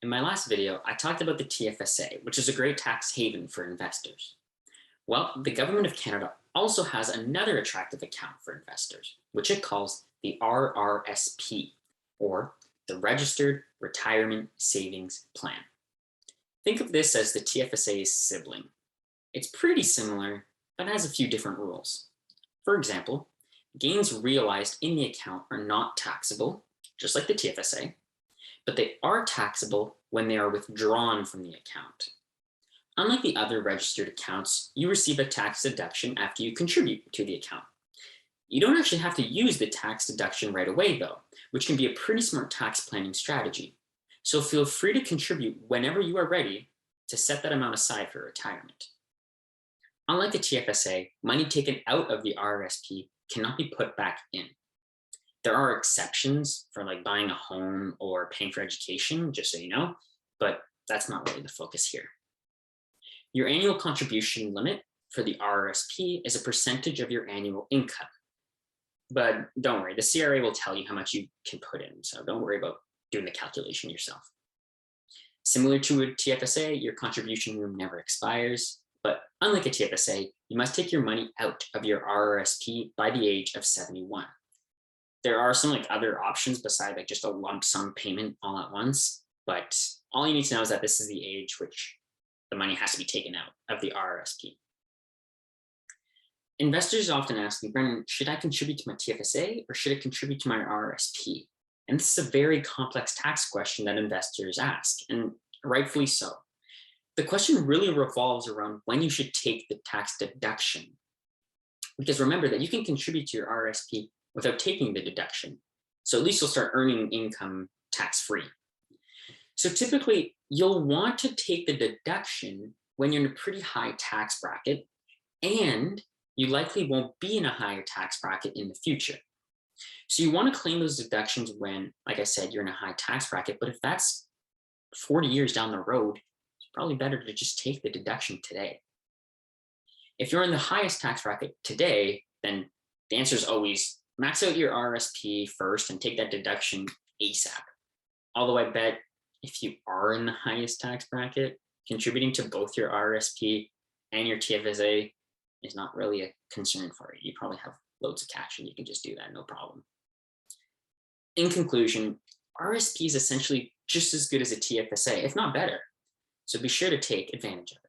In my last video, I talked about the TFSA, which is a great tax haven for investors. Well, the Government of Canada also has another attractive account for investors, which it calls the RRSP, or the Registered Retirement Savings Plan. Think of this as the TFSA's sibling. It's pretty similar, but has a few different rules. For example, gains realized in the account are not taxable, just like the TFSA, but they are taxable when they are withdrawn from the account. Unlike the other registered accounts, you receive a tax deduction after you contribute to the account. You don't actually have to use the tax deduction right away though, which can be a pretty smart tax planning strategy. So feel free to contribute whenever you are ready to set that amount aside for retirement. Unlike the TFSA, money taken out of the RRSP cannot be put back in. There are exceptions for like buying a home or paying for education, just so you know, but that's not really the focus here. Your annual contribution limit for the RRSP is a percentage of your annual income. But don't worry, the CRA will tell you how much you can put in, so don't worry about doing the calculation yourself. Similar to a TFSA, your contribution room never expires, but unlike a TFSA, you must take your money out of your RRSP by the age of 71. There are some other options besides just a lump sum payment all at once, but all you need to know is that this is the age which the money has to be taken out of the RRSP. Investors often ask me, Brennan, should I contribute to my TFSA or should I contribute to my RRSP? And this is a very complex tax question that investors ask, and rightfully so. The question really revolves around when you should take the tax deduction. Because remember that you can contribute to your RRSP without taking the deduction. So at least you'll start earning income tax-free. So typically, you'll want to take the deduction when you're in a pretty high tax bracket, and you likely won't be in a higher tax bracket in the future. So you want to claim those deductions when, like I said, you're in a high tax bracket, but if that's 40 years down the road, it's probably better to just take the deduction today. If you're in the highest tax bracket today, then the answer is always max out your RRSP first and take that deduction ASAP. Although I bet if you are in the highest tax bracket, contributing to both your RRSP and your TFSA is not really a concern for you. You probably have loads of cash and you can just do that, no problem. In conclusion, RRSP is essentially just as good as a TFSA, if not better. So be sure to take advantage of it.